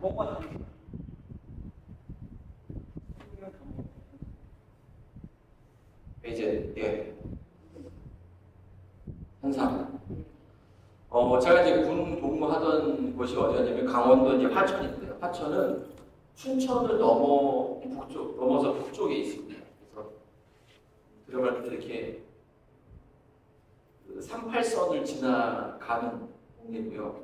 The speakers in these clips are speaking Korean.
뭐가 다른가? 이제 예. 한산. 제가 이제 군 복무하던 곳이 어디였냐면 강원도 이제 화천인데요. 화천은 춘천을 넘어서 북쪽에 있습니다. 그래서 들어갈 때 이렇게 38선을 지나가는 동네고요.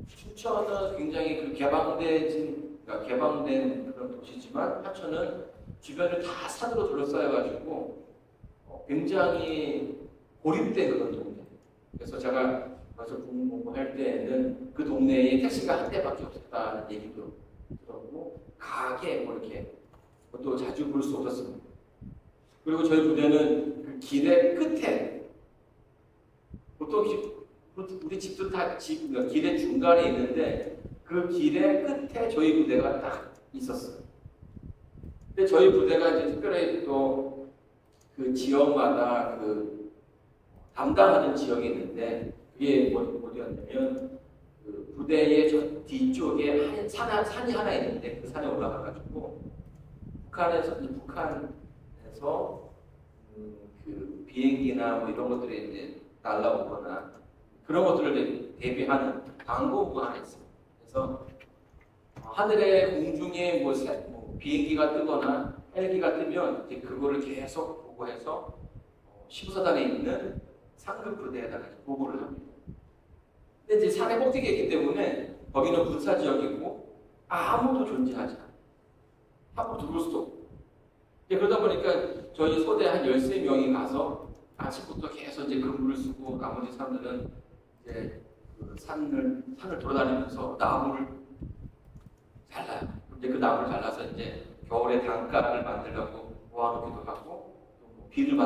춘천은 굉장히 그러니까 개방된 그런 도시지만 화천은 주변을 다 산으로 둘러싸여가지고 굉장히 고립된 그런 동네. 그래서 제가 가서 공부할 때는 그 동네에 택시가 한 대밖에 없었다는 얘기도 들었고 가게 뭐 이렇게 또 자주 볼 수 없었습니다. 그리고 저희 부대는 그 길의 끝에 보통 우리 집도 다 길의 중간에 있는데 그 길의 끝에 저희 부대가 딱 있었어요. 근데 저희 부대가 이제 특별히 또 그 지역마다 그 담당하는 지역이 있는데 그게 어디였냐면 그 부대의 저 뒤쪽에 산이 하나 있는데 그 산에 올라가가지고 북한에서 그 비행기나 뭐 이런 것들이 이제 날라오거나 그런 것들을 대비하는 방공구가 하나 있어요. 그래서 하늘에 공중에 뭐 비행기가 뜨거나 헬기가 뜨면 이제 그거를 계속 보고해서 시부사단에 있는 상급 부대에다가 보고를 합니다. 근데 이제 산의 꼭대기에 있기 때문에 거기는 군사 지역이고 아무도 존재하지 않아요. 함부로 들어올 수도 없고. 그러다 보니까 저희 소대 한 13명이 가서 아침부터 계속 이제 근무를 쓰고 나머지 사람들은 이제 그 산을 돌아다니면서 나무를 잘라요. 이제 그 나무를 잘라서 이제 겨울에 단가를 만들려고 모아놓기도 하고 또 비를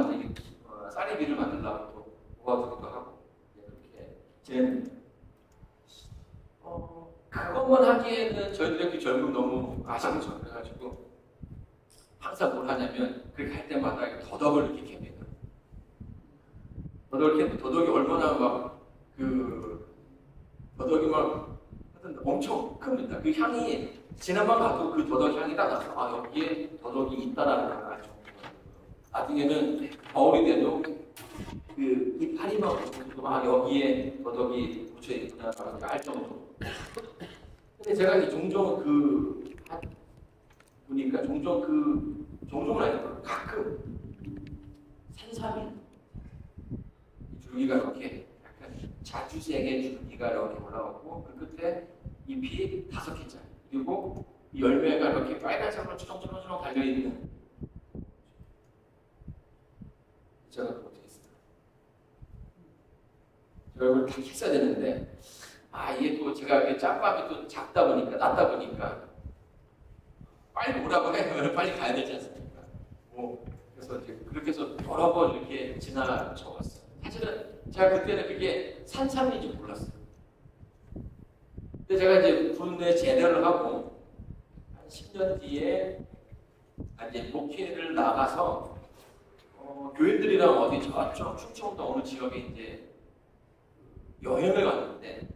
쌀이비를 만들려고 또 모아두기도 하고 이렇게 지내는. 그것만 하기에는 저희들이 이렇게 젊은 너무 아장죠. 그래가지고 항상 뭘 하냐면 그렇게 할 때마다 더덕을 이렇게 캡니다. 더덕이 얼마나 더덕이 하여튼 엄청 큽니다. 그 향이 지난번 가도 그 더덕 향이 딱 나서 여기에 더덕이 있다라는 걸 알죠. 나중에는 겨울이 돼도 그 이파리만 보고 여기에 더덕이 묻혀 있구나라는 걸 알 정도로. 근데 제가 이제 종종 보니까 종종은 아니고 가끔 산삼이 줄기가 이렇게 약간 자주색의 줄기가 이렇게 올라오고 그 끝에 잎이 5개짜리 그리고 이 열매가 이렇게 빨간색으로 주렁주렁 달려있는 제가 어떻게 했어요? 제가 이걸 다 캤어야 되는데 이게 또 제가 짬밥이 또 낮다 보니까 빨리 오라고 해요. 빨리 가야 되지 않습니까? 그래서 이제 그렇게 해서 여러 번 이렇게 지나 적었어요. 사실은 제가 그때는 그게 산삼인지 몰랐어요. 근데 제가 이제 군대 제대를 하고 한 10년 뒤에 이제 목회를 나가서 교인들이랑 어디 저쪽 충청도 어느 지역에 이제 여행을 갔는데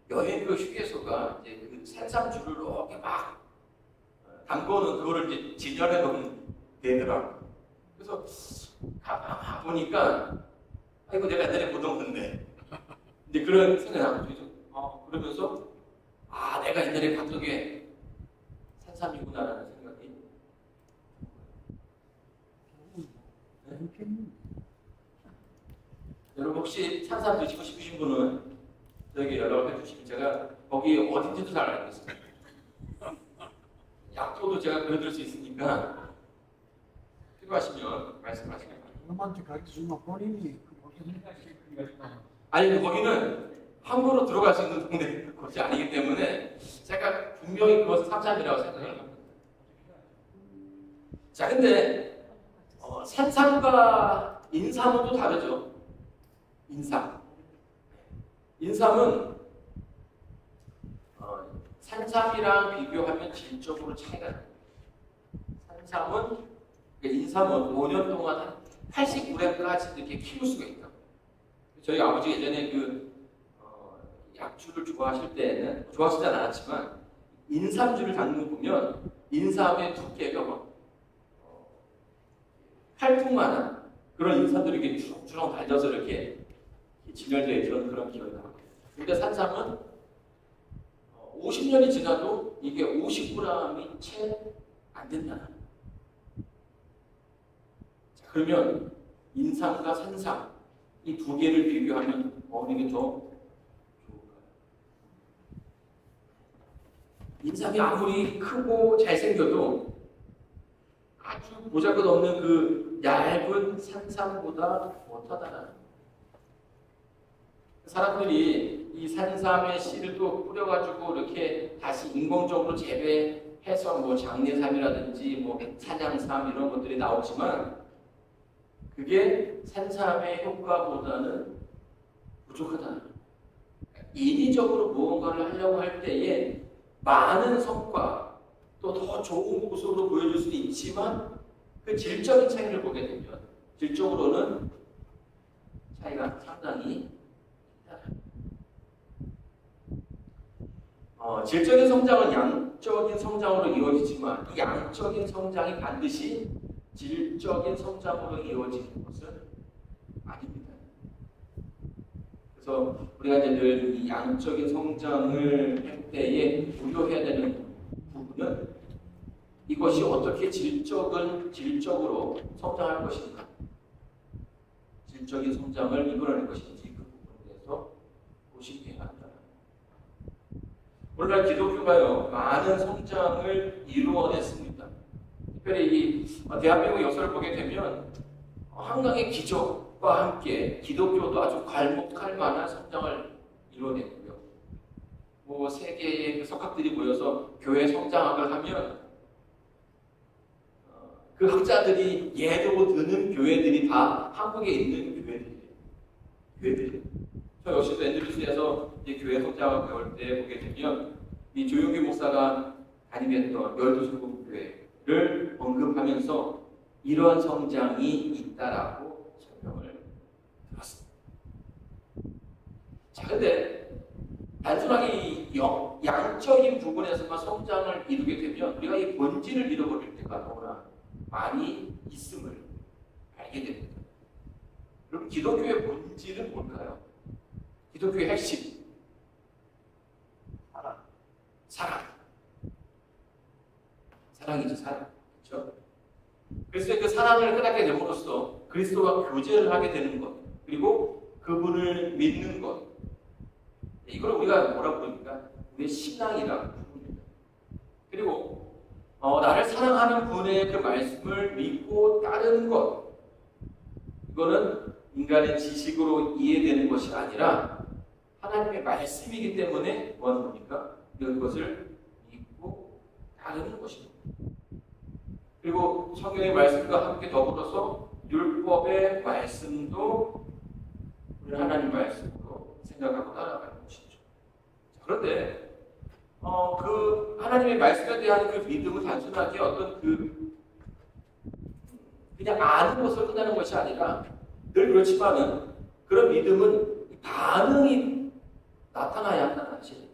여행 그 휴게소가 이제 그 산삼주를 이렇게 막 담궈놓은 그거를 이제 진열해 놓은 데더라고요. 그래서 보니까 이거 내가 옛날에 보던 건데 이제 그런 생각이 나고 그러면서 내가 옛날에 봤던 게 산삼이구나라는 생각이. 여러분 혹시 산삼 드시고 싶으신 분은 저에게 연락을 해주시면 제가 거기 어딘지도 잘 알겠습니다. 약도도 제가 그려드릴 수 있으니까 필요하시면 말씀하시면 됩니다. 그만큼 가르쳐주면 본인이 아니 거기는 함부로 들어갈 수 있는 동네 곳이 아니기 때문에 제가 분명히 그것을 산삼이라고 생각을 합니다. 자 근데 산삼과 인삼은 또 다르죠. 인삼은 산삼이랑 비교하면 질적으로 차이가 나요. 인삼은 5년 동안 한 89g까지 이렇게 키울 수가 있다. 저희 아버지 예전에 약주를 좋아하실 때는 좋아하시진 않았지만 인삼주를 담는 거 보면 인삼의 두께가 막 팔뚝만한 그런 인삼들이 이렇게 주렁주렁 달려서 이렇게 진열되어 있는 그런 기억이 나거든요. 근데 산삼은 50년이 지나도 이게 50g이 채 안 된다는. 자, 그러면 인삼과 산삼 이 두 개를 비교하면 어느 게 더 좋을까요? 인삼이 아무리 크고 잘생겨도 아주 보잘것없는 그 얇은 산삼보다 못하다는. 사람들이 이 산삼의 씨를 또 뿌려가지고 이렇게 다시 인공적으로 재배해서 뭐 장례삼이라든지 뭐 산양삼 이런 것들이 나오지만 그게 산삼의 효과보다는 부족하다. 인위적으로 무언가를 하려고 할 때에 많은 성과 또 더 좋은 모습으로 보여줄 수도 있지만 그 질적인 차이를 보게 되면 질적으로는 차이가 상당히 질적인 성장은 양적인 성장으로 이루어지지만 이 양적인 성장이 반드시 질적인 성장으로 이루어지는 것은 아닙니다. 그래서 우리가 이제 늘 이 양적인 성장을 할 때에 우려해야 되는 부분은 이것이 어떻게 질적으로 성장할 것인가, 질적인 성장을 이끌어낼 것인지 그 부분에 대해서 고심해야 한다. 오늘날 기독교가요 많은 성장을 이루어냈습니다. 특별히 이 대한민국 역사를 보게 되면 한강의 기적과 함께 기독교도 아주 괄목할 만한 성장을 이루어냈고요. 뭐 세계의 그 석학들이 모여서 교회 성장학을 하면 그 학자들이 예로 드는 교회들이 다 한국에 있는 교회들이에요. 저 역시도 앤드루스에서 이제 교회 성장을 배울 때 보게 되면 이 조용기 목사가 다니겠던 열두순복교회를 언급하면서 이러한 성장이 있다라고 설명을 들었습니다. 자, 근데 단순하게 이 양적인 부분에서만 성장을 이루게 되면 우리가 이 본질을 잃어버릴 때가 너무나 많이 있음을 알게 됩니다. 그럼 기독교의 본질은 뭘까요? 기독교의 핵심. 사랑이죠, 사랑. 그렇죠? 그래서 그 사랑을 깨닫게 됨으로써 그리스도와 교제를 하게 되는 것, 그리고 그분을 믿는 것. 이걸 우리가 뭐라고 부릅니까? 우리의 신앙이라고 부릅니다. 그리고 나를 사랑하는 분의 그 말씀을 믿고 따르는 것. 이거는 인간의 지식으로 이해되는 것이 아니라 하나님의 말씀이기 때문에 뭐 하는 겁니까? 이런 것을 믿고 따르는 것입니다. 그리고 성경의 말씀과 함께 더불어서 율법의 말씀도 우리 하나님 말씀으로 생각하고 따라가는 것이죠. 그런데 그 하나님의 말씀에 대한 그 믿음은 단순하게 어떤 그냥 아는 것으로 끝나는 것이 아니라 늘 그렇지만은 그런 믿음은 반응이 나타나야 한다는 사실.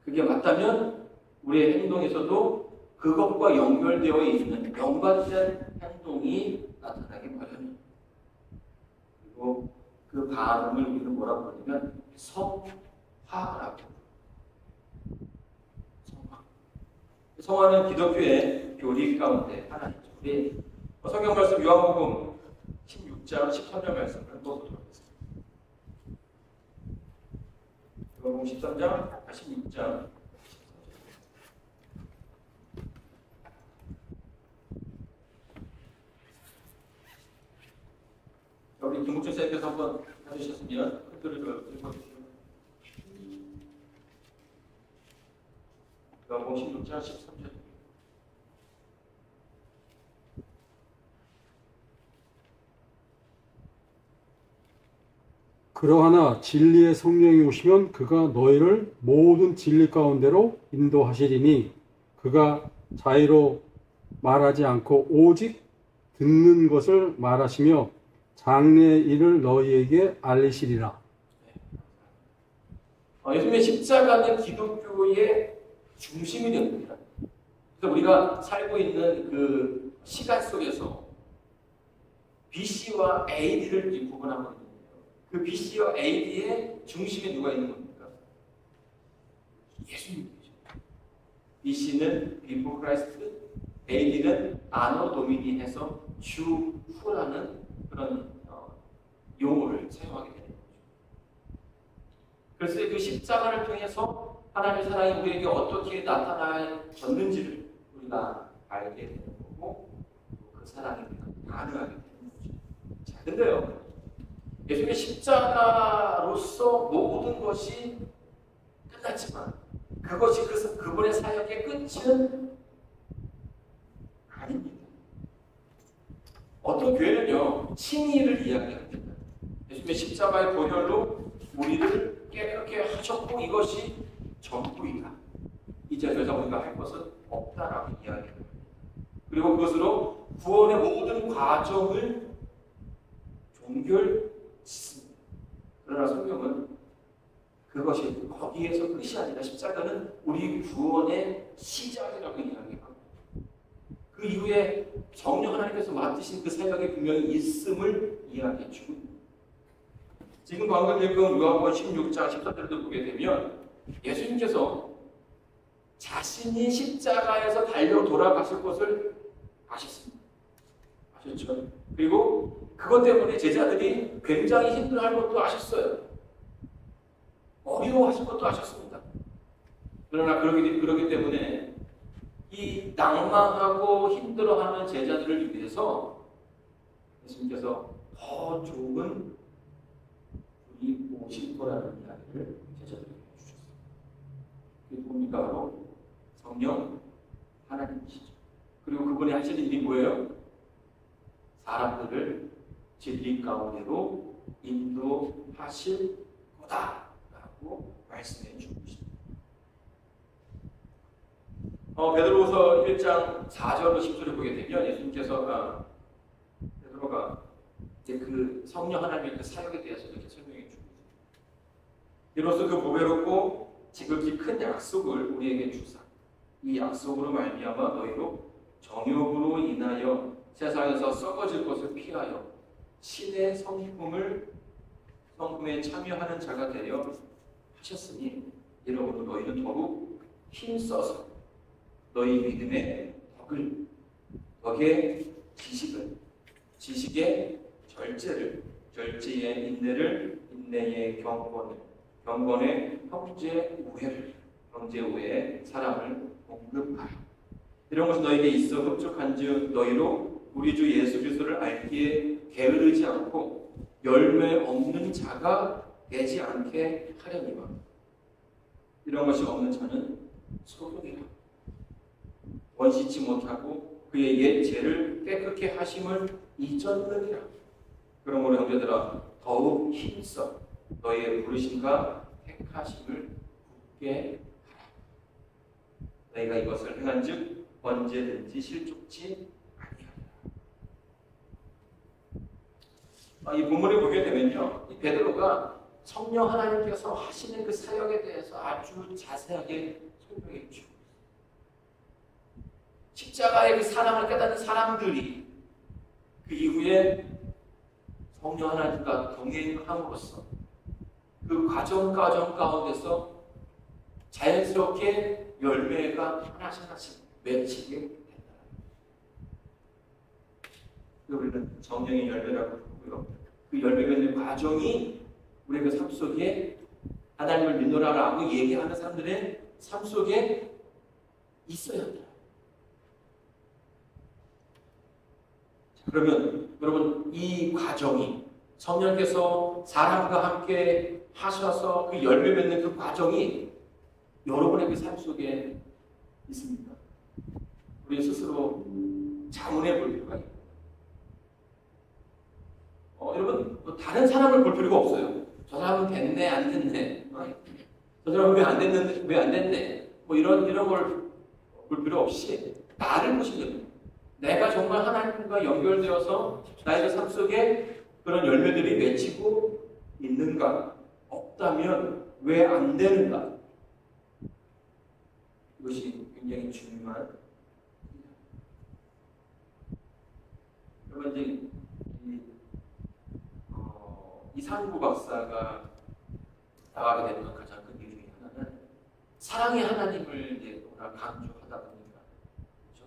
그게 맞다면 우리의 행동에서도 그것과 연결되어 있는 연관된 행동이 나타나기 마련입니다. 그리고 그 반응을 우리는 뭐라고 부르냐면 성화라고. 성화는 기독교의 교리 가운데 하나이죠. 우리 성경 말씀 요한복음 16장 13절 말씀을 보도록 하겠습니다. 요한복음 13장 16장 우리 김국준 선생님께서 한번 해주셨으면 큰 소리로 읽어주시죠. 요한복음 16장 13절. 그러하나 진리의 성령이 오시면 그가 너희를 모든 진리 가운데로 인도하시리니 그가 자의로 말하지 않고 오직 듣는 것을 말하시며 장래의 일을 너희에게 알리시리라. 예수님의 십자가는 기독교의 중심이 된 겁니다. 그래서 우리가 살고 있는 그 시간 속에서 BC와 AD를 구분하고 있는데요. 그 BC와 AD의 중심에 누가 있는 겁니까? 예수님이죠. BC는 Before Christ, AD는 Anno Domini 해서 주 후라는 그런 용어를 사용하게 되는 거죠. 그래서 그 십자가를 통해서 하나님의 사랑이 우리에게 어떻게 나타나졌는지를 우리가 알게 되는 거고, 그 사랑이 가능하게 되는 거죠. 자, 근데요, 예수님의 십자가로서 모든 것이 끝났지만 그것이 그분의 사역의 끝은 아닙니다. 어떤 교회는요, 칭의를 이야기합니다. 예수님의 십자가의 보혈로 우리를 깨끗게 하셨고 이것이 전부이다. 이제 더 이상 우리가 할 것은 없다라고 이야기합니다. 그리고 그것으로 구원의 모든 과정을 종결짓습니다. 그러나 성경은 그것이 거기에서 끝이 아니라 십자가는 우리 구원의 시작이라고 이야기합니다. 그 이후에 성령 하나님께서 맡으신 그 사역이 분명히 있음을 이야기해 주고, 지금 방금 읽은 요한복음 16장 14절도 보게 되면 예수님께서 자신이 십자가에서 달려 돌아가실 것을 아셨습니다. 아셨죠? 그리고 그것 때문에 제자들이 굉장히 힘들어할 것도 아셨어요. 어려워하실 것도 아셨습니다. 그러나 그러기 때문에 이 낭망하고 힘들어하는 제자들을 위해서 예수님께서 더 좋은 분이 오실 거라는 이야기를 제자들에게 해주셨어요. 그게 뭡니까? 바로 성령 하나님이시죠. 그리고 그분이 하시는 일이 뭐예요? 사람들을 진리 가운데로 인도하실 거다라고 말씀해 주고 있습니다. 베드로후서 1장 4절로 10절을 보게 되면 예수님께서 베드로가 이제 그 성령 하나님의 그 사역에 대해서 이렇게 설명해 주고 있습니다. 이로써 그 보배롭고 지극히 큰 약속을 우리에게 주사 이 약속으로 말미암아 너희로 정욕으로 인하여 세상에서 썩어질 것을 피하여 신의 성품에 참여하는 자가 되려 하셨으니 이러므로 너희는 더욱 힘써서 너희 믿음의 덕의 지식의 절제를, 절제의 인내를, 인내의 경건의 형제 우애의 사랑을 공급하라. 이런 것이 너희에게 있어 흡족한즉 너희로 우리 주 예수 그리스도를 알기에 게으르지 않고 열매 없는 자가 되지 않게 하려니와. 이런 것이 없는 자는 소금이라. 원시치 못하고 그의 옛 죄를 깨끗게 하심을 잊었느니라. 그러므로 형제들아 더욱 힘써 너희의 부르심과 택하심을 굳게 하라. 너희가 이것을 행한즉 언제든지 실족치 아니하리라. 이 본문을 보게 되면요, 이 베드로가 성령 하나님께서 하시는 그 사역에 대해서 아주 자세하게 설명해 주고 있어요. 십자가의 그 사랑을 깨닫는 사람들이 그 이후에 성령 하나님과 동행함으로써 그 과정 가운데서 자연스럽게 열매가 하나씩 맺히게 된다. 우리는 성령의 열매라고 부르고요. 그 열매 맺는 과정이 우리의 그 삶 속에 하나님을 믿노라라고 얘기하는 사람들의 삶 속에 있어야 합니다. 그러면 여러분 이 과정이 성령께서 사람과 함께 하셔서 그 열매 맺는 그 과정이 여러분의 그 삶 속에 있습니까? 우리 스스로 자문해 볼 필요가 있습니다. 여러분 다른 사람을 볼 필요가 없어요. 저 사람은 됐네 안 됐네, 저 사람은 왜 안 됐네, 뭐 이런 걸 볼 필요 없이 나를 보시면 됩니다. 내가 정말 하나님과 연결되어서 나의 삶 속에 그런 열매들이 맺히고 있는가? 없다면 왜 안 되는가? 이것이 굉장히 중요한. 여러분 이제 이상구 박사가 나가게 되는 가장 큰 이유 중에 하나는 사랑의 하나님을 이제 워낙 강조하다 보니까, 그렇죠?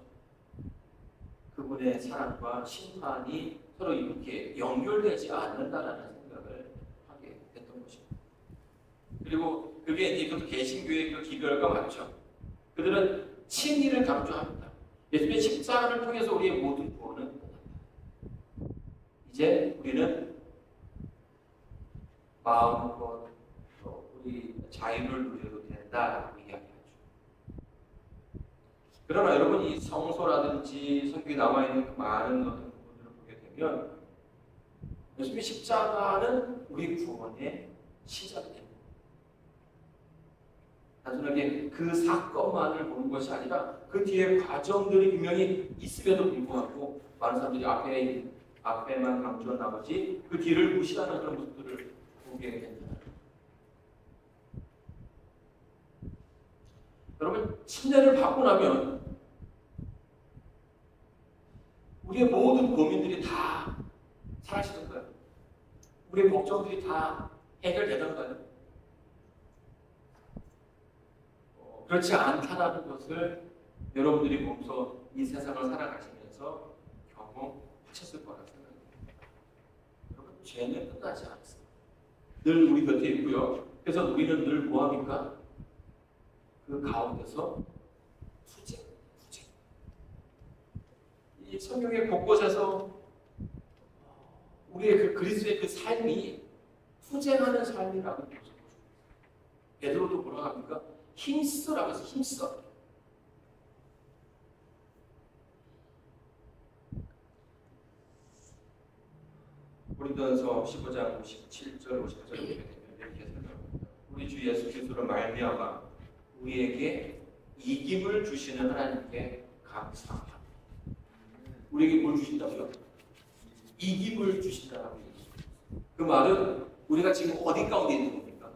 그분의 사랑과 심판이 서로 이렇게 연결되지 않는다라는 생각을 하게 됐던 것입니다. 그리고 그게 이제 그것도 개신교의 그 기별과 맞죠. 그들은 친의를 강조합니다. 예수님의 십자가를 통해서 우리의 모든 구원은 끝났다. 이제 우리는 마음껏 우리 자유를 누려도 된다라고 이야기하죠. 그러나 여러분 이 성서라든지 성경에 나와 있는 그 많은 어떤 부분들을 보게 되면 예수님의 십자가는 우리 구원의 시작이 됩니다. 단순하게 그 사건만을 보는 것이 아니라 그 뒤에 과정들이 분명히 있음에도 불구하고 많은 사람들이 앞에만 강조한 나머지 그 뒤를 무시하는 그런 모습들을 보게 됩니다. 여러분 침례를 받고 나면 우리의 모든 고민들이 다 사라지던가요? 우리의 걱정들이 다 해결되던가요? 그렇지 않다라는 것을 여러분들이 보면서 이 세상을 살아가시면서 경험하셨을 거라 생각합니다. 여러분 죄는 끝나지 않습니다. 늘 우리 곁에 있고요. 그래서 우리는 늘 뭐합니까? 그 가운데서 투쟁. 이 성경의 곳곳에서 우리의 그 그리스도의 그 삶이 투쟁하는 삶이라고 보여줍니다. 베드로도 뭐라고 합니까? 힘쓰라고 해서 힘써. 고린도전서 15장 57절 50절에 보게 되면 이렇게 설명합니다. 우리 주 예수 그리스도로 말미암아 우리에게 이김을 주시는 하나님께 감사합니다. 우리에게 뭘 주신다고요? 이김을 주신다라고 얘기합니다. 그 말은 우리가 지금 어디 가운데 있는 겁니까?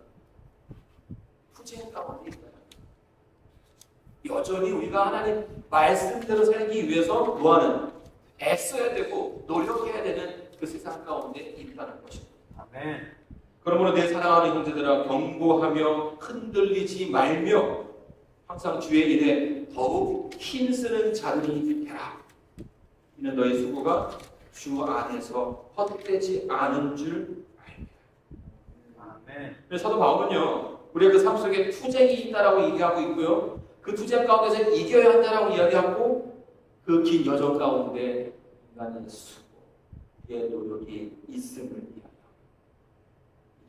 투쟁 가운데 있다. 여전히 우리가 하나님 말씀대로 살기 위해서 뭐하는? 애써야 되고 노력해야 되는 그 세상 가운데 있다는 것입니다. 아멘. 그러므로 내 사랑하는 형제들아 경고하며 흔들리지 말며 항상 주의 일에 더욱 힘쓰는 자들이 되라. 이는 너희 수고가 주 안에서 헛되지 않은 줄 알미라. 아멘. 그래서 사도 바울은요, 우리가 그 삶 속에 투쟁이 있다라고 얘기하고 있고요, 그 투쟁 가운데서 이겨야 한다라고 이야기하고 그 긴 여정 가운데 인간의 수고의 노력이 있음을 이야기합니다.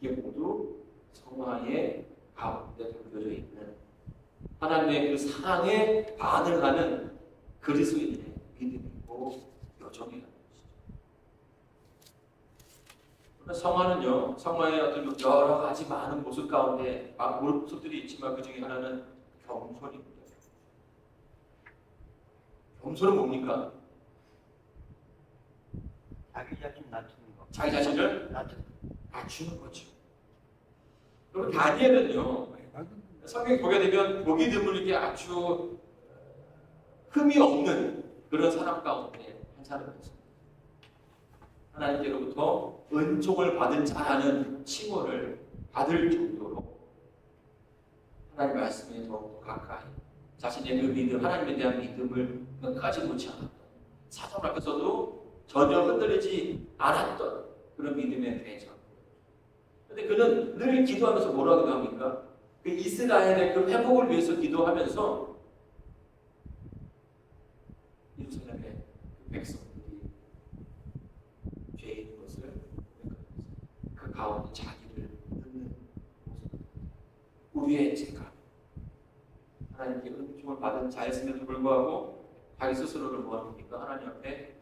이게 모두 성화의 가운데 담겨져 있는 하나님의 그 사랑에 반응하는 그리스도인의 믿음이고 여정이라는 것이죠. 성화는요, 성화의 어떤 여러 가지 많은 모습 가운데 모습들이 있지만 그 중에 하나는 겸손입니다. 겸손은 뭡니까? 자기 자신 낮추는 거. 자기 자신을 낮추는 거죠. 그리고 다니엘은요, 성경 보게 되면 보기 드문 이렇게 아주 흠이 없는 그런 사람 가운데 한 사람이었습니다. 하나님께로부터 은총을 받은 자라는 칭호를 받을 정도로 하나님 말씀에 더욱 가까이 자신의 그 믿음, 하나님에 대한 믿음을 끝까지 놓지 않았던, 사정 앞에서도 전혀 흔들리지 않았던 그런 믿음의 대장. 그런데 그는 늘 기도하면서 뭐라고 기도합니까? 그 이스라엘의 그 회복을 위해서 기도하면서 예루살렘의 그 백성들이 죄인 것을 그 가운데 자기를 넣는 모습. 우리의 죄가 하나님께 은총을 받은 자였음에도 불구하고 자기 스스로를 뭐합니까? 하나님 앞에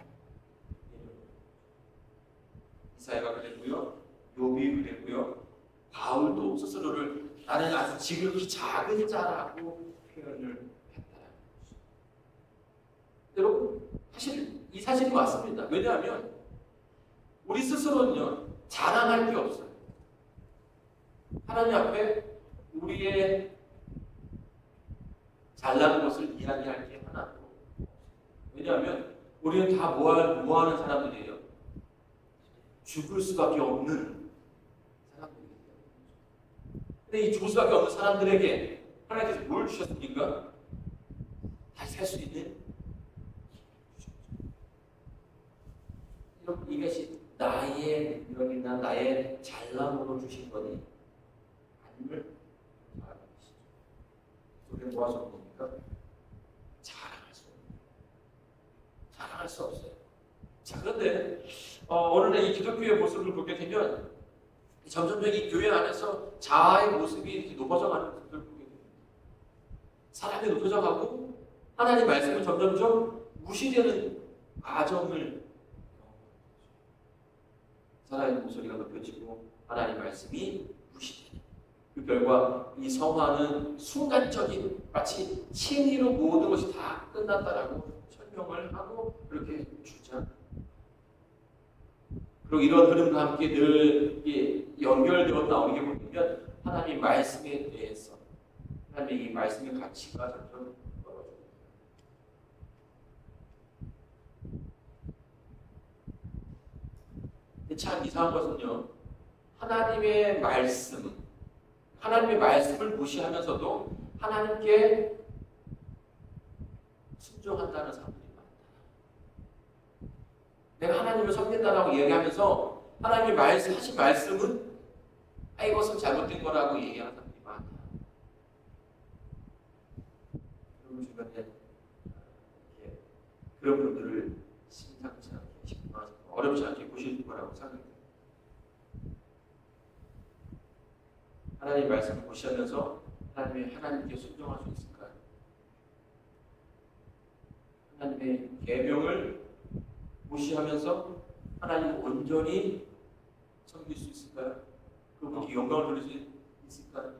이사야가 그랬고요, 욥이 그랬고요, 바울도 스스로를 나는 아주 지극히 작은 자라고 표현을 했다는 것이죠. 여러분, 사실 이 사실이 맞습니다. 왜냐하면 우리 스스로는요 자랑할 게 없어요. 하나님 앞에 우리의 잘난 것을 이야기할 게 하나도 없어요. 왜냐하면 우리는 다 뭐 하는 사람들이에요? 죽을 수밖에 없는 사람들이에요. 근데 이 죽을 수밖에 없는 사람들에게 하나님께서 뭘 주셨습니까? 다시 살 수 있는 이것이 나의 능력이나 나의 잘남으로 주신 거니 아님을 알아보시죠. 우리는 뭐 하셔 봅니까? 자랑할 수 없어요. 자, 그런데 오늘날 이 기독교의 모습을 보게 되면 점점 이 교회 안에서 자아의 모습이 이렇게 높아져 가는 것을 보게 됩니다. 사람이 높아져 가고 하나님 말씀은 점점점 무시되는 과정을 사람의 목소리가 높여지고 하나님 말씀이 무시되는 그 결과 이 성화는 순간적인 마치 칭의로 모든 것이 다 끝났다라고 설명을 하고 그렇게 주장. 그리고 이런 흐름과 함께 늘 연결되어 나오는 게 뭐냐면 하나님 말씀에 대해서 하나님의 이 말씀의 가치가 점점 떨어집니다. 참 이상한 것은요, 하나님의 말씀을 무시하면서도 하나님께 순종한다는 사람들이 많다. 내가 하나님을 섬긴다라고 얘기하면서 하나님이 하신 말씀은 이것은 잘못된 거라고 얘기하는 사람들이 많다. 여러분 주변에 그런 분들을 심상치 않게 어렵지 않게 보실 거라고 생각합니다. 하나님 말씀을 무시하면서 하나님께 순종할 수 있을까요? 하나님의 계명을 무시하면서 하나님을 온전히 섬길 수 있을까요? 그분께 영광을 돌릴 수 있을까요?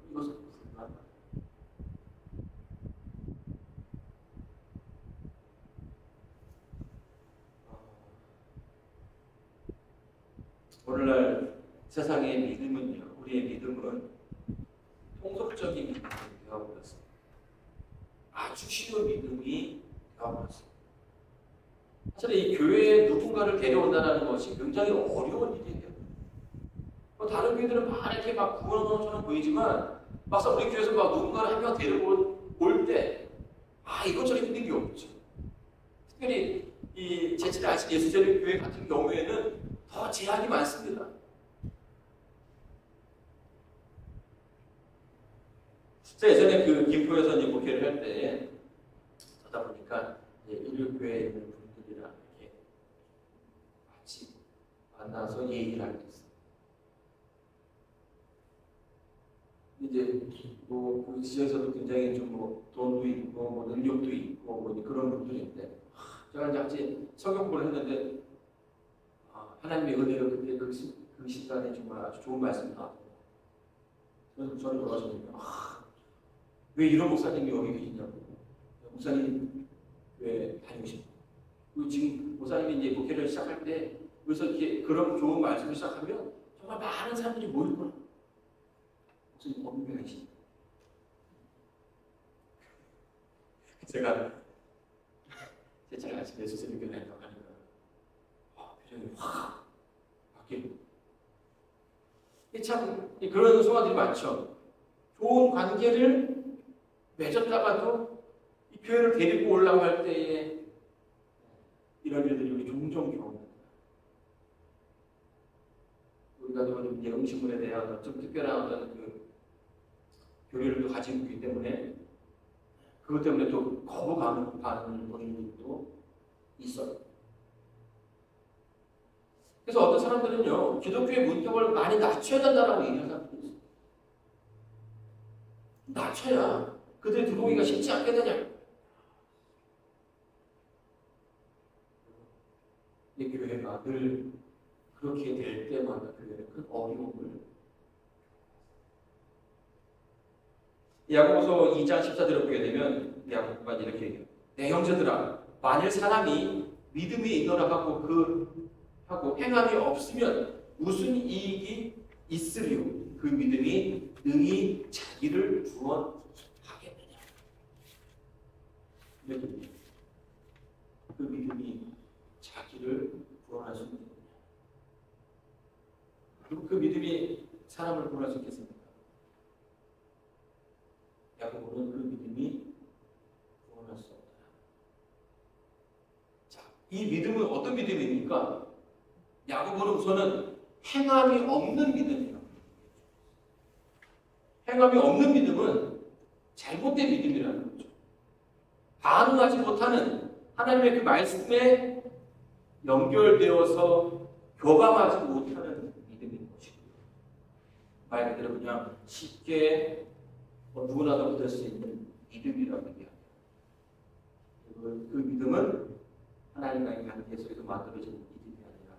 이것은 불가능합니다. 오늘날 세상의 믿음은요, 우리의 믿음은 통속적인 믿음이 되어버렸습니다. 아주 쉬운 믿음이 되어버렸습니다. 사실 이 교회에 누군가를 데려온다는 것이 굉장히 어려운 일이에요. 다른 교회들은 막 이렇게 막 구원하는 것처럼 보이지만 막상 우리 교회에서 막 누군가를 한 명 데리고 올 때 이것저것 힘든 게 없죠. 특별히 이 제칠 아신 예수제일 교회 같은 경우에는 더 제약이 많습니다. 제가 예전에 그 김포에서 이제 목회를 할 때 하다 보니까 인류교회에 있는 분들이랑 이렇게 같이 만나서 얘기를 하게 됐어요. 이제 그 지역에서도 굉장히 좀 돈도 있고 능력도 있고 그런 분들인데 제가 이제 같이 성경공부를 했는데 하나님의 은혜로 그때 그 시간에 정말 아주 좋은 말씀이 나왔고 저는 돌아가셨는데 왜 이런 목사님이 여기 계시냐고. 목사님 왜 다니고 싶어? 그리고 지금 목사님이 이제 목회를 시작할 때 그래서 이렇게 그런 좋은 말씀을 시작하면 정말 많은 사람들이 모일 거야. 목사님 어느 계시냐? 제가 제가 아침 예수님 교회 나가니까 표정이 확 바뀌고. 참 그런 순간들이 많죠. 좋은 관계를 맺었다가도 이 교회를 데리고 오려고 할 때에 이런 일들이 우리 종종 경험합니다. 우리가 또 이제 음식물에 대한 좀 특별한 어떤 그 교리를 가지고 있기 때문에 그것 때문에 또 거부감을 받는 본인도 있어요. 그래서 어떤 사람들은요, 기독교의 문턱을 많이 낮춰야 된다라고 얘기하는 사람들이 있어요. 낮춰야 그들이 들어오기가 쉽지 않게 되냐. 이 교회가 늘 그렇게 될 때마다 교회는 큰 어려움을 야고보서 2장 14절을 보게 되면 야고보가 이렇게 얘기해요. 내 형제들아, 만일 사람이 믿음이 있노라 하고 행함이 없으면 무슨 이익이 있으리요? 그 믿음이 능히 자기를 구원하겠느냐. 이렇게 그 믿음이 자기를 구원할 수 있느냐. 그리고 그 믿음이 사람을 구원할 수 있겠습니까? 야고보는 그 믿음이 구원할 수 없다. 자, 이 믿음은 어떤 믿음입니까? 야고보는 우선은 행함이 없는 믿음이에요. 행함이 없는 믿음은 잘못된 믿음이라는 거죠. 반응하지 못하는 하나님의 그 말씀에 연결되어서 교감하지 못하는 믿음인 것이고요. 말 그대로 그냥 쉽게 누구나도 얻을 수 있는 믿음이라고 얘기합니다. 그 믿음은 하나님과의 관계 속에서 만들어진 믿음이 아니라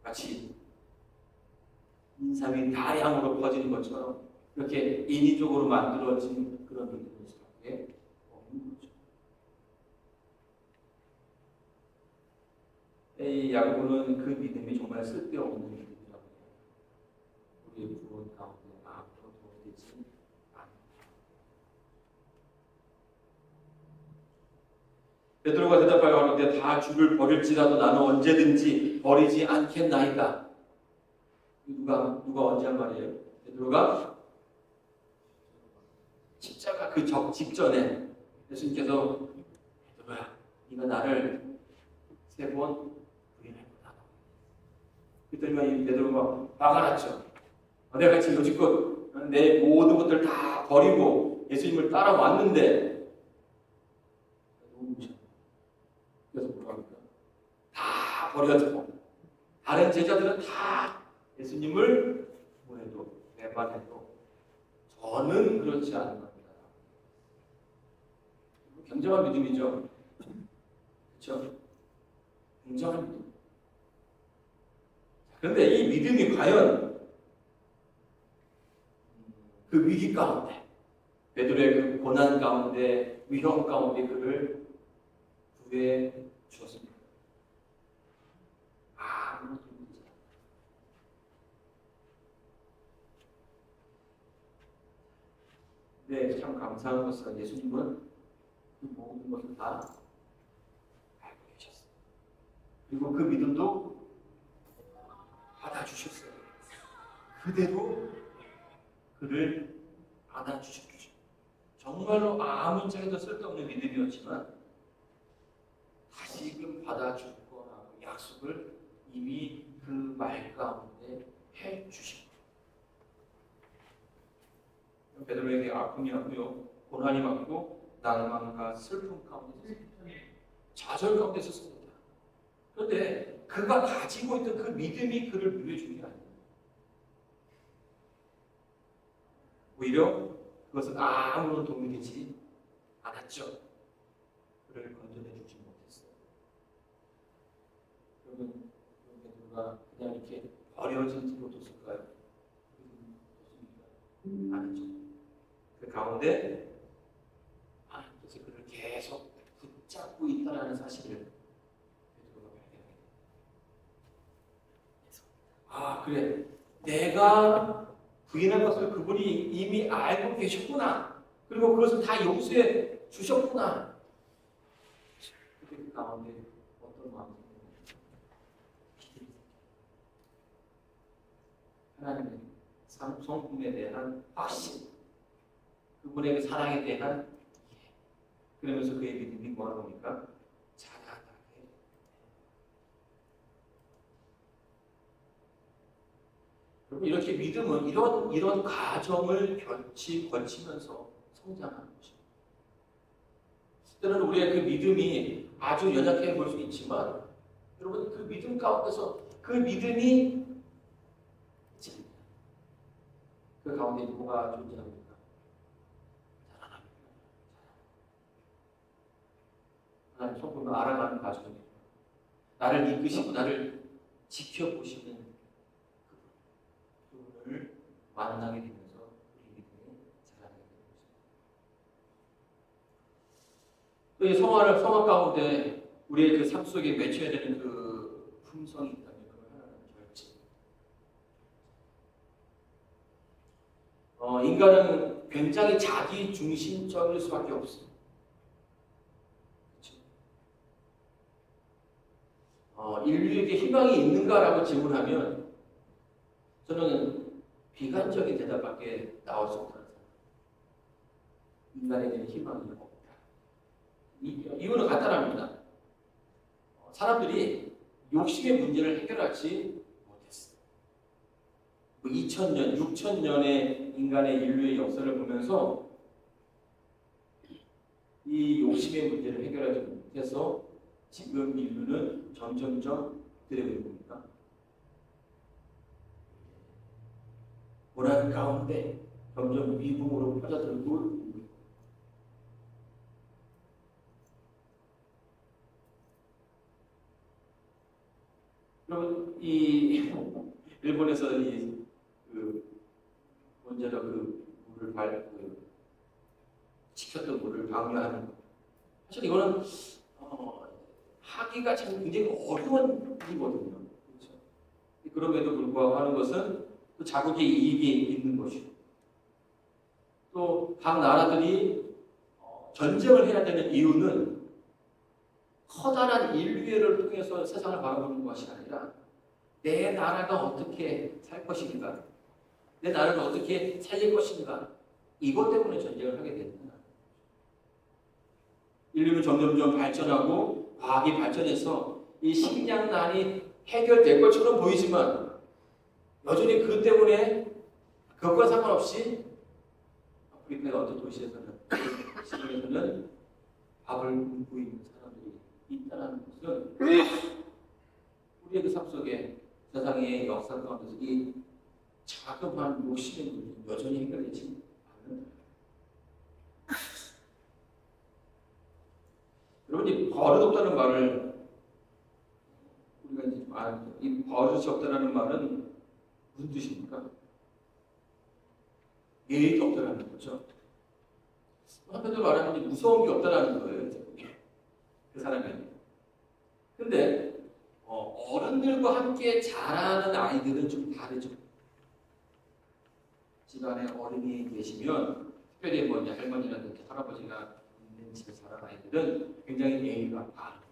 마치 인삼이 다량으로 퍼지는 것처럼 이렇게 인위적으로 만들어진 그런 믿음일 수밖에 없는 거죠. 이 야고보는 그 믿음이 정말 쓸데없는 믿음이라고 해요. 우리의 구원 가운데 아무도 도움이 되지 않는다. 베드로가 대답하여 하는데 다 주를 버릴지라도 나는 언제든지 버리지 않겠나이다. 누가 언제 한 말이에요? 베드로가 십자가 그 직전에 예수님께서 베드로야, 네가 나를 3번 부인했구나. 그랬더니 이 베드로가 화가 났죠. 내가 지금 여지껏 내 모든 것들 다 버리고 예수님을 따라왔는데 너무 무서워. 그래서 뭐라고 합니까? 다 버려서 다른 제자들은 다 예수님을 뭐해도 배반해도 저는 그렇지 않은 겁니다. 굉장한 믿음이죠. 그렇죠? 굉장한 믿음. 그런데 이 믿음이 과연 그 위기 가운데, 베드로의 그 고난 가운데, 위험 가운데 그를 구해 주었습니다. 아무것도 못하지 않았다. 네, 참 감사한 것은 예수님은 그 모든 것을 다 알고 계셨어요. 그리고 그 믿음도 받아주셨어요. 그대로 그를 안아주셨죠. 정말로 아무 짝에도 쓸데없는 믿음이었지만 다시금 받아줄 거라고 약속을 이미 그 말 가운데 해주신 거예요. 베드로에게 아픔이 왔고요, 고난이 왔고, 낭만과 슬픔 가운데 좌절 가운데 있었습니다. 그런데 그가 가지고 있던 그 믿음이 그를 위로해준 게 아니에요. 오히려 그것은 아무런 도움이 되지 않았죠. 그를 건져내주지 못했어요. 그러면 베드로가 그냥 이렇게 버려진 채로 뒀을까요? 아니죠. 그 가운데 하나님께서 그를 계속 붙잡고 있다는 사실을 베드로가 발견합니다. 그래, 내가 부인한 것을 그분이 이미 알고 계셨구나. 그리고 그것을 다 용서해 주셨구나. 그 가운데 어떤 마음이 기대이 하나님의 성품에 대한 확신, 그분의 사랑에 대한 이해. 그러면서 그의 믿음이 뭐하는 겁니까? 자라나게. 이렇게 믿음은 이런 과정을 거치면서 성장하는 것입니다. 때로는 우리의 그 믿음이 아주 연약해 보일 수 있지만, 여러분 그 믿음 가운데서 그 믿음이 그 가운데 뭐가 존재합니까? 자라납니다. 하나님 성품을 알아가는 과정입니다. 나를 이끄시고 나를 지켜보시는 그분을 만나게 되면서 우리 믿음이 자라나게 되는 것입니다. 또 이 성화 가운데 우리의 그 삶 속에 맺혀야 되는 그 품성이 있다면 그걸 하나는 결제. 인간은 굉장히 자기 중심적일 수밖에 없어요. 그렇죠? 인류에게 희망이 있는가라고 질문하면 저는 비관적인 대답밖에 나올 수 없다는 생각합니다. 인간에게는 희망이 없다. 이유는 간단합니다. 사람들이 욕심의 문제를 해결하지 못했어요. 2000년, 6000년의 인간의 인류의 역사를 보면서 이 욕심의 문제를 해결하지 못해서 지금 인류는 점점점 어떻게 되고 있습니까? 고난 가운데 점점 미궁으로 빠져들고 있습니다. 그러면 이 일본에서 먼저 물을 지켰던 물을 방류하는 것. 사실 이거는 하기가 참 굉장히 어려운 일이거든요. 그렇죠? 그럼에도 불구하고 하는 것은 또 자국의 이익이 있는 것이고, 또 각 나라들이 전쟁을 해야 되는 이유는 커다란 인류애를 통해서 세상을 바라보는 것이 아니라 내 나라가 어떻게 살 것인가, 내 나라를 어떻게 살릴 것인가, 이것 때문에 전쟁을 하게 된다. 인류는 점점점 발전하고 과학이 발전해서 이 식량난이 해결될 것처럼 보이지만 여전히 그 때문에 그것과 상관없이 아프리카의 어떤 도시에서는 시골에서는 밥을 굶고 있는 사람들이 있다는 것은 우리의 그 삶 속에 세상의 역사 가운데서 이 자그마한 욕심의 문제는 여전히 해결되지 않는다. 여러분, 이 버릇없다는 말을 우리가 이제 말하는 이 버릇이 없다는 말은 무슨 뜻입니까? 예의가 없다는 거죠. 한편으로 말하면 이제 무서운 게 없다는 거예요. 그 사람이. 근데 어른들과 함께 자라는 아이들은 좀 다르죠. 집안에 어른이 계시면, 특별히 뭐 이제 할머니라든지 할아버지가 있는 집에 자란 아이들은 굉장히 예의가 많아요.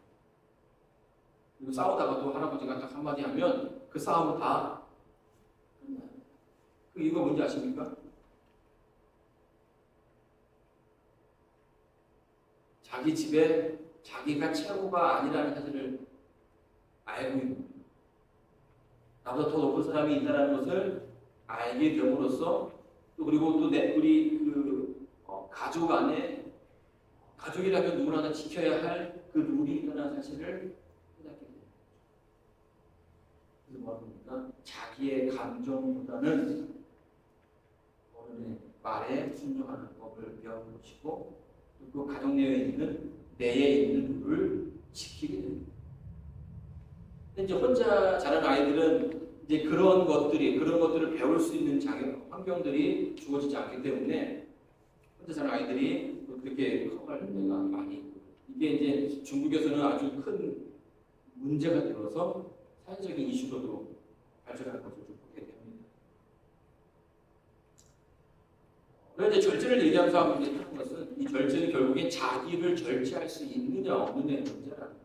그리고 싸우다가도 할아버지가 딱 한마디 하면 그 싸움은 다 끝나요. 그 이유가 뭔지 아십니까? 자기 집에 자기가 최고가 아니라는 사실을 알고 있는 거예요. 나보다 더 높은 사람이 있다는 것을 알게 됨으로써, 또 그리고 또 우리 가족 안에 가족이라면 누구나 지켜야 할 그 룰이 있다는 사실을 깨닫게 됩니다. 그래서 뭐합니까? 자기의 감정보다는 어른의 말에 순종하는 법을 배우는 것이고, 그 가정 내에 있는 내에 있는 룰을 지키게 됩니다. 근데 이제 혼자 자란 아이들은 이제 그런 것들을 배울 수 있는 환경들이 주어지지 않기 때문에 혼자 자란 아이들이 그렇게 커갈 때가 많이 있고, 이게 이제 중국에서는 아주 큰 문제가 되어서 사회적인 이슈로도 발전하는 것을 좀 보게 됩니다. 그런데 절제를 얘기하면서 하는 것은 이 절제는 결국엔 자기를 절제할 수 있느냐 없느냐의 문제라는 거예요.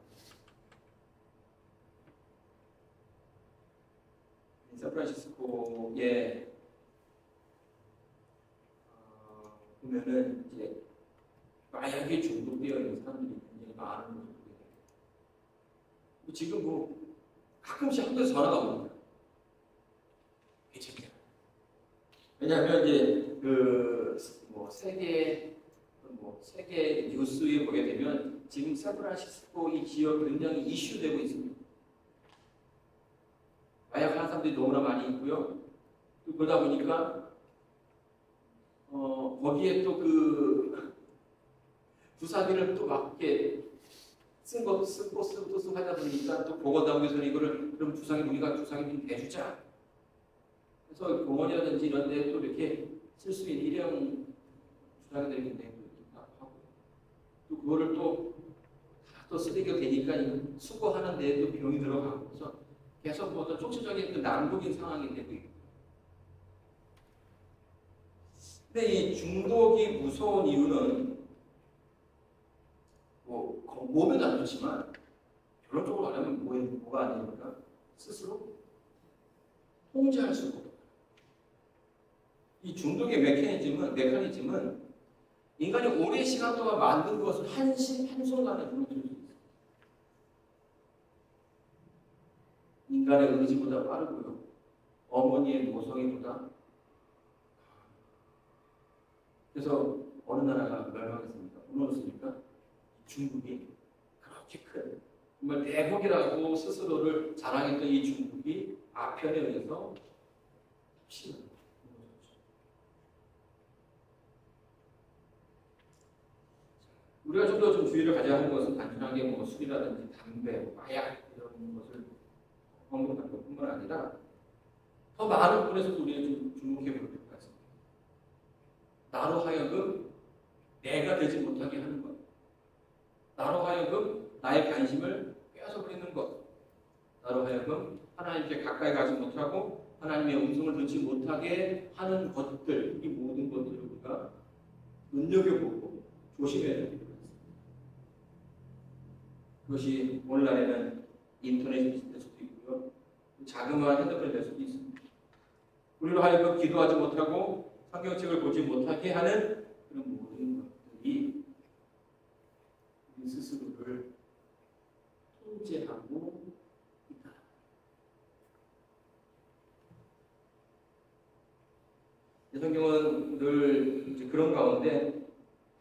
샌프란시스코에 보면은 이제 마약에 중독되어 있는 사람들이 굉장히 많은 것을 보게 돼요. 지금 뭐 가끔씩 한국에서 전화가 옵니다. 괜찮냐? 왜냐하면 이제 세계 뉴스에 보게 되면 지금 샌프란시스코 이 지역 굉장히 이슈되고 있습니다. 마약하는 사람들이 너무나 많이 있고요. 또 그러다 보니까 거기에 또 주사기를 또 막 이렇게 쓰고 하다 보니까 또 보건당국에서는 이거를 그럼 우리가 주사기 좀 대주자. 그래서 공원이라든지 이런 데 또 이렇게 쓸 수 있는 일회용 주사기들이 굉장히 하고, 또 그거를 또 쓰레기가 되니까 수거하는 데에 또 비용이 들어가고, 그래서 계속 어떤 총체적인 난국인 상황이 되고 있고, 근데 이 중독이 무서운 이유는 몸에도 안 좋지만 결론적으로 말하면 뭐가 안 되니까 스스로 통제할 수가 없다. 이 중독의 메커니즘은 인간이 오랜 시간 동안 만든 것을 한순간에 무너뜨릴 수 있어요. 인간의 의지보다 빠르고요. 어머니의 모성애보다. 그래서 어느 나라가 멸망했습니까? 무너졌습니까? 중국이 그렇게 큰 정말 대국이라고 스스로를 자랑했던 이 중국이 아편에 의해서 무너졌죠. 우리가 좀 더 주의를 가져야 하는 것은 단순하게 술이라든지 담배, 마약 이런 것을 언급하는 것뿐만 아니라 더 많은 부분에서도 우리가 좀 주목해 볼 필요가 있습니다. 나로 하여금 내가 되지 못하게 하는 것, 나로 하여금 나의 관심을 빼앗아버리는 것, 나로 하여금 하나님께 가까이 가지 못하고 하나님의 음성을 듣지 못하게 하는 것들, 이 모든 것들을 우리가 눈여겨보고 조심해야 됩니다. 그것이 오늘날에는 인터넷이 될 수도 있고요. 자그마한 핸드폰이 될 수도 있습니다. 우리로 하여금 기도하지 못하고 성경책을 보지 못하게 하는 그런 모든 것들이 우리 스스로를 통제하고 있다. 성경은 늘 이제 그런 가운데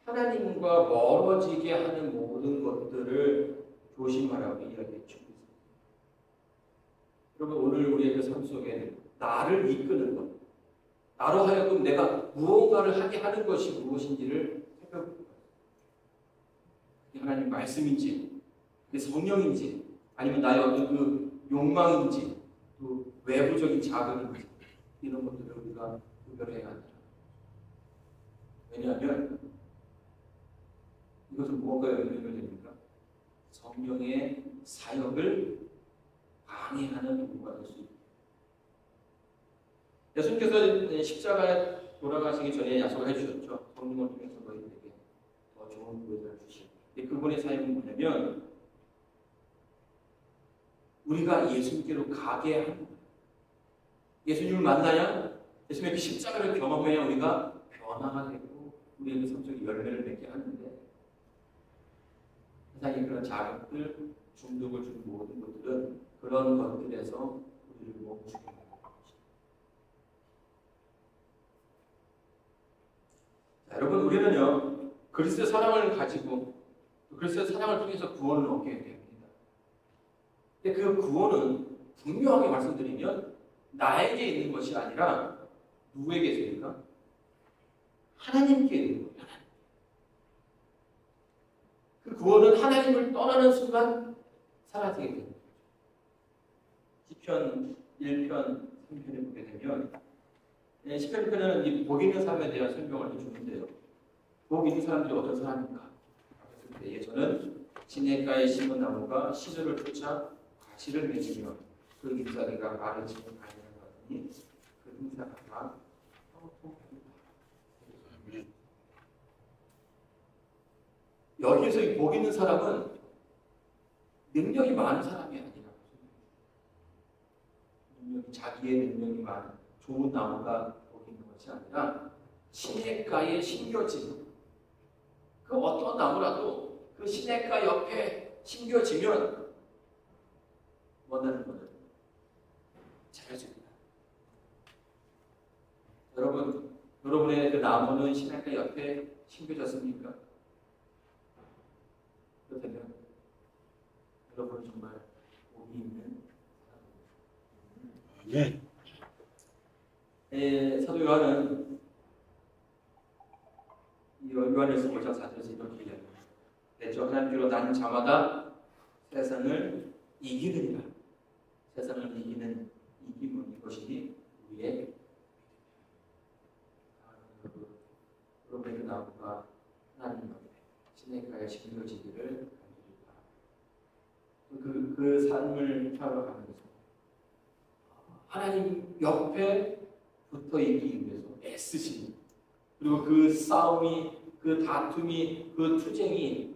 하나님과 멀어지게 하는 모든 것들을 조심하라고 이야기해주고 있습니다. 여러분, 오늘 우리의 그 삶 속에 나를 이끄는 것, 나로 하여금 내가 무언가를 하게 하는 것이 무엇인지를 생각해보고 하나님 말씀인지, 그게 성령인지, 아니면 나의 어떤 그 욕망인지, 또 외부적인 자극인지, 이런 것들을 우리가 구별해야 한다. 왜냐하면 이것은 무엇과 연결됩니까? 성령의 사역을 방해하는 도구가 될 수 있습니다. 예수님께서 십자가에 돌아가시기 전에 약속을 해주셨죠. 성령을 통해서 너희들에게 더 좋은 구원을 주시고. 그분의 사역은 뭐냐면 우리가 예수님께로 가게 하는 거예요. 예수님을 만나야 예수님의 그 십자가를 경험해야 우리가 변화가 되고 우리의 그 성적인 열매를 맺게 하는데 세상의 그런 자극들, 중독을 주는 모든 것들은 그런 것들에서 우리를 멈추게 하는 것입니다. 자, 여러분, 우리는요 그리스도의 사랑을 가지고 그리스도의 사랑을 통해서 구원을 얻게 됩니다. 근데 그 구원은 분명하게 말씀드리면 나에게 있는 것이 아니라 누구에게 있습니까? 하나님께 있는 거예요. 그 구원은 하나님을 떠나는 순간 사라지게 됩니다. 시편 1편, 3편에 보게 되면 시편 1편은 이 복 있는 사람에 대한 설명을 해주는데요. 복 있는 사람들이 어떤 사람인가? 저는 시냇가에 심은 나무가 시절을 쫓아 가시를 맺으며 그 잎사귀가 마르지 아니하는 것이니 그 잎사귀가 평통하리라. 여기에서 이 복 있는 사람은 능력이 많은 사람이 아니라 자기의 능력이 많은 좋은 나무가 복 있는 것이 아니라 시냇가에 심겨진 그 어떤 나무라도 그 시냇가 옆에 심겨지면 원하는 것을 잘해줍니다. 여러분의 그 나무는 시냇가 옆에 심겨졌습니까? 그렇다면 여러분은 정말 복이 있는 사람입니다. 사도 요한은 요한일서 5장 4절에서 이렇게 이야기합니다. 내적 하나님께로 난 자마다 세상을 이기느니라. 세상을 이기는 이김은 이것이니 우리의 여러분의 그 나무가 하나님 옆에 시냇가에 심겨지기를 간절히 바랍니다. 그 삶을 살아가면서 하나님 옆에 붙어 있기 위해서 애쓰시는 그리고 그 싸움이, 그 다툼이, 그 투쟁이